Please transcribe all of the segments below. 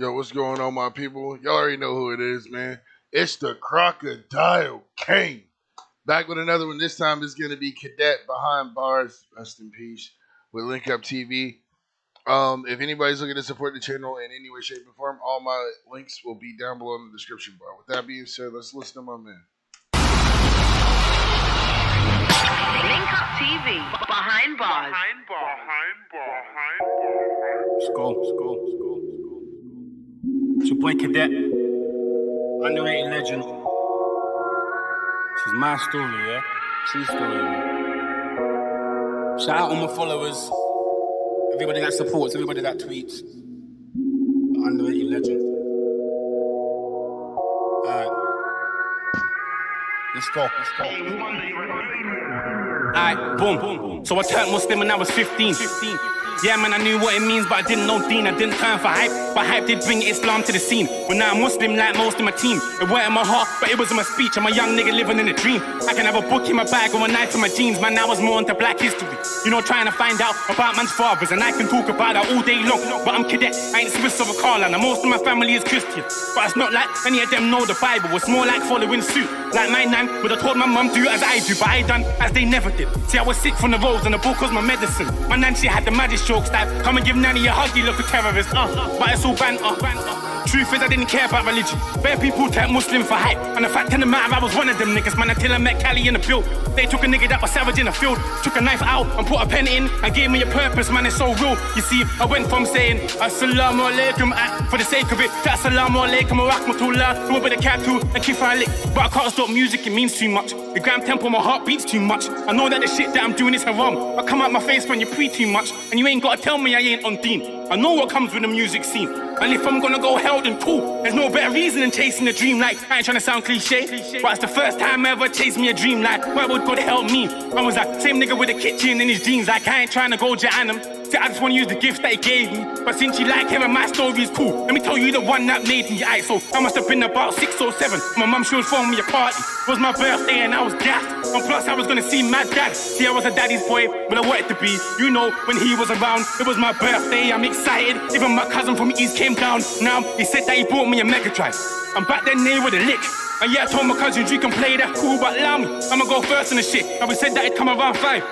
Yo, what's going on, my people? Y'all already know who it is, man. It's the Crocodile King. Back with another one. This time it's going to be Cadet behind Barz. Rest in peace. With Link Up TV. If anybody's looking to support the channel in any way, shape, or form, all my links will be down below in the description bar. With that being said, let's listen to my man. Link Up TV behind Barz. Let's go. It's your boy Cadet, underrated legend. This is my story, yeah? True story, man. Shout out all my followers, everybody that supports, everybody that tweets. Underrated legend. Alright. Let's go. Alright, boom. So I turned Muslim when I was 15. Yeah, man, I knew what it means, but I didn't know Deen. I didn't turn for hype, but hype did bring Islam to the scene. When now I'm Muslim, like most of my team. It weren't in my heart, but it was in my speech. I'm a young nigga living in a dream. I can have a book in my bag or a knife in my jeans. Man, I was more into black history. You know, trying to find out about man's fathers, and I can talk about that all day long. But I'm Cadet, I ain't Swiss of a Carliner. Most of my family is Christian, but it's not like any of them know the Bible. It's more like following suit. Like my nan would have told my mum do as I do, but I done as they never did. See, I was sick from the roads and the book was my medicine. My nan, she had the maddest jokes that come and give Nanny a hug, you look a terrorist. But it's all banter. Truth is, I didn't care about religion. Bare people take Muslim for hype, and the fact in the matter, I was one of them niggas, man, until I met Cali in the field. They took a nigga that was savage in the field, took a knife out and put a pen in, and gave me a purpose, man, it's so real. You see, I went from saying Assalamu alaikum for the sake of it, to Assalamu alaikum wa rahmatullah, to a bit of katu and kifalik. But I can't stop music, it means too much. The gram tempo, my heart beats too much. I know that the shit that I'm doing is haram. I come out my face when you pre too much, and you ain't gotta tell me I ain't on Deen. I know what comes with the music scene, and if I'm gonna go hell, then cool. There's no better reason than chasing a dream. Like, I ain't trying to sound cliche, but it's the first time I ever chased me a dream. Like, why would God help me? I was like, same nigga with a kitchen in his jeans. Like, I ain't trying to go Jahannam. See, I just want to use the gifts that he gave me. But since you like hearing my story is cool, let me tell you the one that made me. Aight, so I must have been about 6 or 7. My mum, she was throwing me a party. It was my birthday and I was gassed. And plus I was gonna see my dad. See, I was a daddy's boy, but I wanted to be. You know, when he was around, it was my birthday, I'm excited. Even my cousin from East came down. Now, he said that he bought me a Mega Drive. And back then they were the lick. And yeah, I told my cousins you can play that cool, but allow me, I'ma go first in the shit. And we said that it'd come around 5.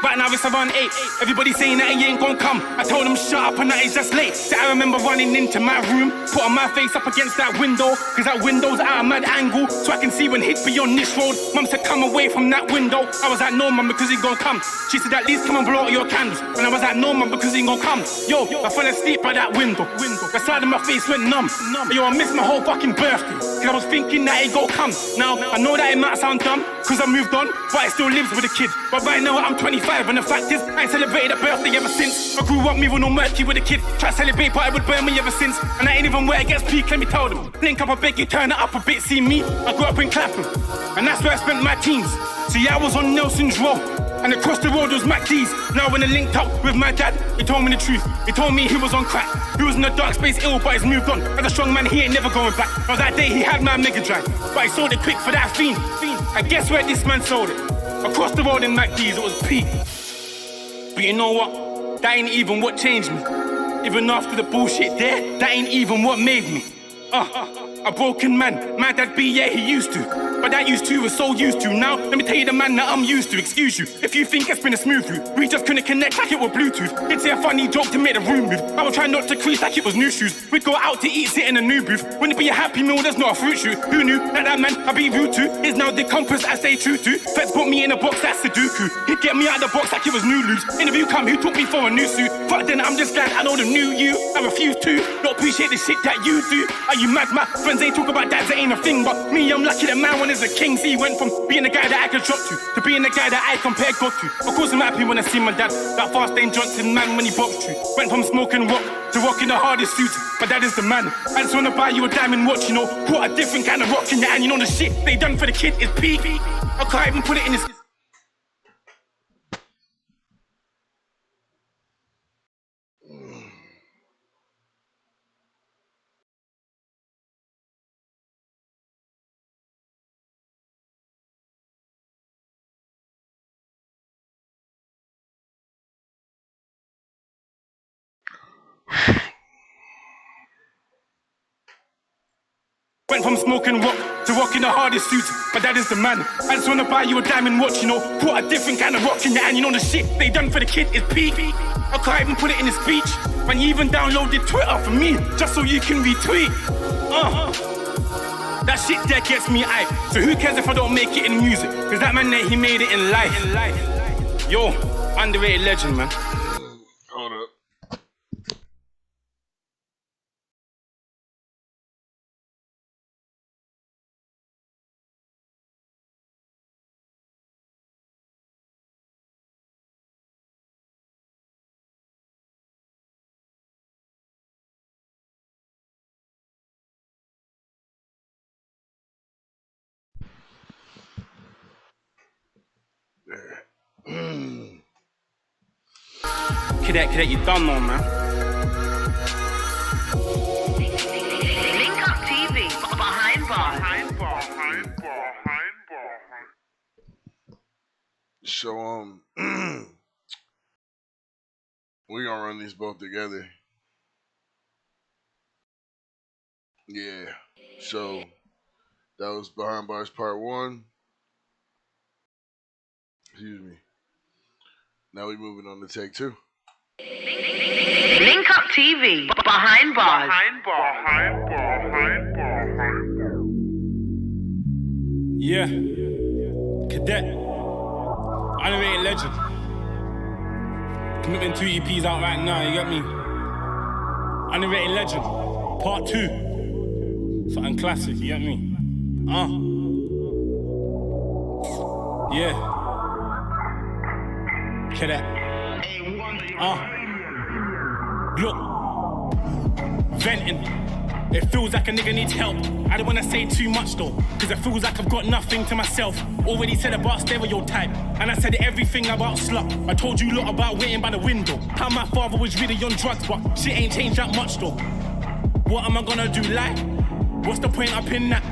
Right now it's around 8. Everybody saying that he ain't gon' come. I told him shut up and that he's just late. So I remember running into my room, putting my face up against that window, cause that window's at a mad angle, so I can see when he'd be on this road. Mum said come away from that window. I was like no mum, because he gon' come. She said at least come and blow out your candles. And I was like no mum, because he gon' come. Yo, I fell asleep by that window. The side of my face went numb. Yo, I missed my whole fucking birthday, cause I was thinking that he gon' come. Now, I know that it might sound dumb, cause I moved on, but it still lives with a kid. But right now I'm 25. And the fact is, I ain't celebrated a birthday ever since. I grew up moving no murky with a kid. Try to celebrate, but it would burn me ever since. And I ain't even where it gets peak, let me tell them. Link up, I beg you, turn it up a bit. See me, I grew up in Clapham, and that's where I spent my teens. See, I was on Nelson's Row, and across the road was Mac Keys. Now when I linked up with my dad, he told me the truth. He told me he was on crack. He was in the dark space ill, but he's moved on. As a strong man, he ain't never going back. Now that day he had my Mega Drive, but he sold it quick for that fiend. I guess where this man sold it? Across the road in Mac Keys, it was peak. But you know what? That ain't even what changed me. Even after the bullshit there, that ain't even what made me. A broken man. My dad be, yeah, he used to. But that used to was so used to. Now, let me tell you the man that I'm used to. Excuse you, if you think it's been a smooth route. We just couldn't connect like it was Bluetooth. He'd say a funny joke to make the room move. I would try not to crease like it was new shoes. We'd go out to eat, sit in a new booth. Wouldn't it be a happy meal, there's not a fruit shoot. Who knew that man I'd be rude to is now the compass I stay true to. Feds put me in a box, that's Sudoku. He'd get me out of the box like it was new lubes. Interview come, who took me for a new suit. But then I'm just glad I know the new you. I refuse to not appreciate the shit that you do. Are you mad? My friends, they talk about dads, that ain't a thing. But me, I'm lucky that man one is a king. See, went from being the guy that I could drop to being the guy that I compare God to. Of course I'm happy when I see my dad. That fast Dane Johnson man when he boxed you. Went from smoking rock to rocking the hardest suit. My dad is the man. I just wanna buy you a diamond watch, you know. Put a different kind of rock in your hand. You know the shit they done for the kid is peak. I can't even put it in this. Went from smoking rock to rocking the hardest suits. My dad is the man. I just wanna buy you a diamond watch, you know. Put a different kind of rock in your hand, you know the shit they done for the kid is peak. I can't even put it in a speech. Man, you even downloaded Twitter for me, just so you can retweet. That shit there gets me hype. So who cares if I don't make it in music? Cause that man there, he made it in life. Yo, underrated legend, man. Hold up. Cadet, you done know, man. Link Up TV, behind bars. So we gonna run these both together. Yeah. So that was Behind Bars Part 1. Excuse me. Now we moving on to take 2. Link Up TV, behind bars. Yeah. Cadet. Underrated legend. Commitment 2 EPs out right now, you get me? Underrated legend. Part 2. Something classic, you get me? Yeah. Cadet. Look. Venting. It feels like a nigga needs help. I don't wanna say too much though, cause it feels like I've got nothing to myself. Already said about stereotype, and I said everything about slut. I told you a lot about waiting by the window, how my father was really on drugs, but shit ain't changed that much though. What am I gonna do, lie? What's the point up in that?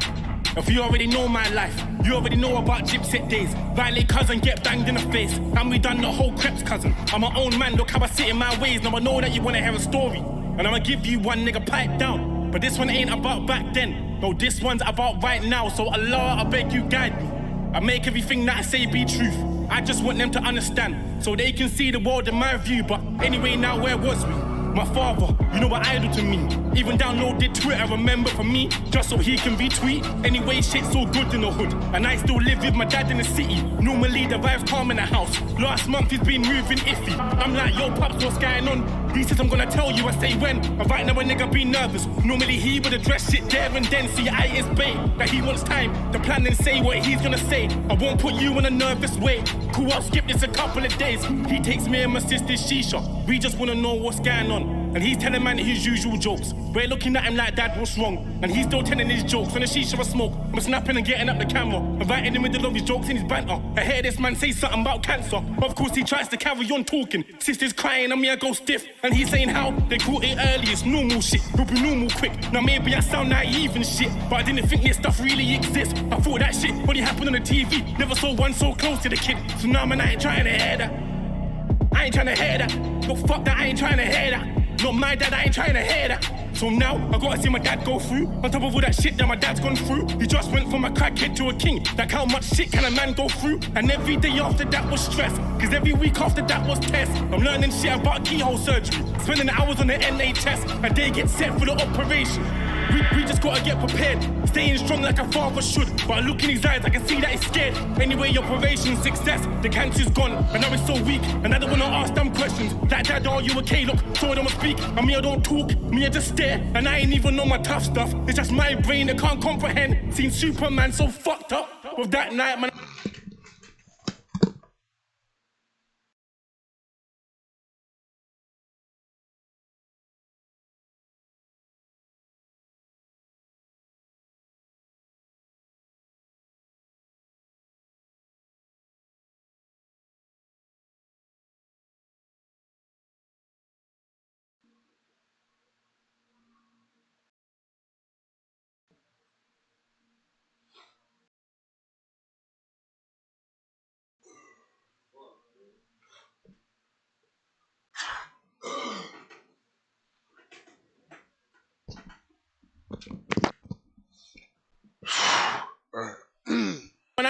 If you already know my life, you already know about gypsy days. Violate cousin, get banged in the face, and we done the whole creps cousin. I'm my own man, look how I sit in my ways. Now I know that you wanna hear a story, and I'ma give you one, nigga, pipe down. But this one ain't about back then. No, this one's about right now. So Allah, I beg you guide me. I make everything that I say be truth. I just want them to understand, so they can see the world in my view. But anyway, now where was we? My father, you know what idol to me. Even downloaded Twitter, remember for me, just so he can retweet. Anyway, shit's so good in the hood, and I still live with my dad in the city. Normally the vibes calm in the house. Last month he's been moving iffy. I'm like, yo pops, what's going on? He says I'm gonna tell you, I say when. And right now a nigga be nervous. Normally he would address shit there and then. See, I is bait, that he wants time to plan and say what he's gonna say. I won't put you in a nervous way. Cool, I'll skip this a couple of days. He takes me and my sister's shisha. We just wanna know what's going on. And he's telling man his usual jokes. We're looking at him like, Dad, what's wrong? And he's still telling his jokes. When the shisha was smoke, I'm snapping and getting up the camera, and right in the middle of his jokes and his banter. I hear this man say something about cancer, but of course he tries to carry on talking. Sister's crying and me I go stiff, and he's saying how they caught it early, it's normal shit. It'll be normal quick. Now maybe I sound naive and shit, but I didn't think this stuff really exists. I thought that shit only happened on the TV. Never saw one so close to the kid. So now man, I ain't trying to hear that. I ain't trying to hear that. No, fuck that, I ain't trying to hear that. Not my dad, I ain't trying to hear that. So now, I gotta see my dad go through. On top of all that shit that my dad's gone through. He just went from a crackhead to a king. Like how much shit can a man go through? And every day after that was stress, cause every week after that was test. I'm learning shit about keyhole surgery, spending hours on the NHS. A day get set for the operation. We just gotta get prepared, staying strong like a father should. But I look in his eyes, I can see that he's scared. Anyway, operation success, the cancer's gone, and now it's so weak. And I don't wanna ask them questions, like Dad, are you okay? Look, so I don't speak, and me I don't talk, me I just stare. And I ain't even know my tough stuff, it's just my brain that can't comprehend. Seen Superman so fucked up, with that night, man.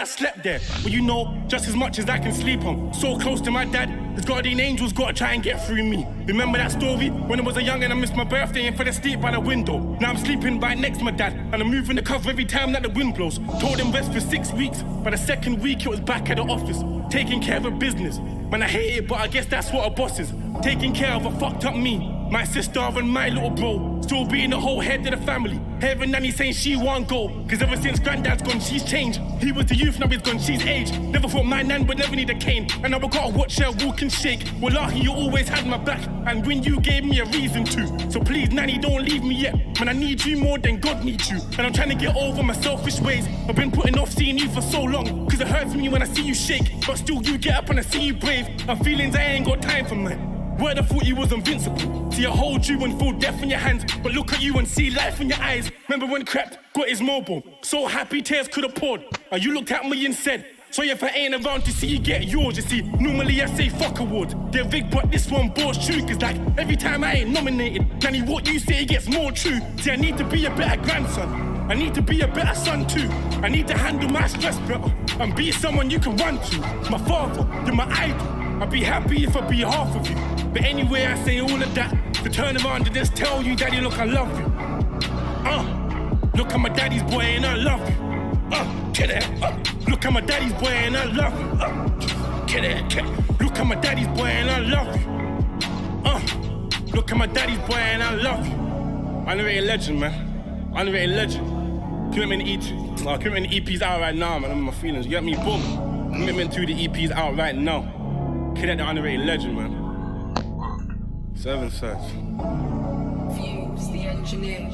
night slept there. But you know, just as much as I can sleep on. So close to my dad, his guardian angels gotta try and get through me. Remember that story? When I was a young and I missed my birthday and fell asleep by the window. Now I'm sleeping right next to my dad, and I'm moving the cover every time that the wind blows. Told him rest for 6 weeks. By the second week, it was back at the office, taking care of a business. Man, I hate it, but I guess that's what a boss is. Taking care of a fucked up me, my sister and my little bro, still being the whole head of the family. Heaven nanny saying she won't go, cause ever since granddad's gone, she's changed. He was the youth, now he's gone, she's aged. Never thought my nan would never need a cane, and now I gotta watch her walk and shake. Wallahi, you always had my back, and when you gave me a reason to. So please, nanny, don't leave me yet. Man, I need you more than God needs you. And I'm trying to get over my selfish ways. I've been putting off seeing you for so long, cause it hurts me when I see you shake. But still you get up and I see you brave. And feelings I ain't got time for, man. Word, I thought you was invincible. See, I hold you and feel death in your hands, but look at you and see life in your eyes. Remember when Crap got his mobile? So happy tears could have poured. And you looked at me and said, sorry if I ain't around to see you get yours. You see, normally I say fuck awards. They're big, but this one bores true. Cause like, every time I ain't nominated, Danny, what you say gets more true. See, I need to be a better grandson. I need to be a better son too. I need to handle my stress better and be someone you can run to. My father, you're my idol. I'd be happy if I be half of you. But anyway, I say all of that to turn around and just tell you, Daddy, look, I love you. Look, I'm my daddy's boy and I love you. Cadet. Look, I'm my daddy's boy and I love you. Cadet. Look, I'm my daddy's boy and I love you. Look, I'm my daddy's boy and I love you. Underrated legend, man. Underrated legend. Commitment EP's out right now, man. I'm in my feelings. You get me? Boom. Commitment to the EP's out right now. Cadet, the underrated legend, man. 7 sets. Fuse, the engineer.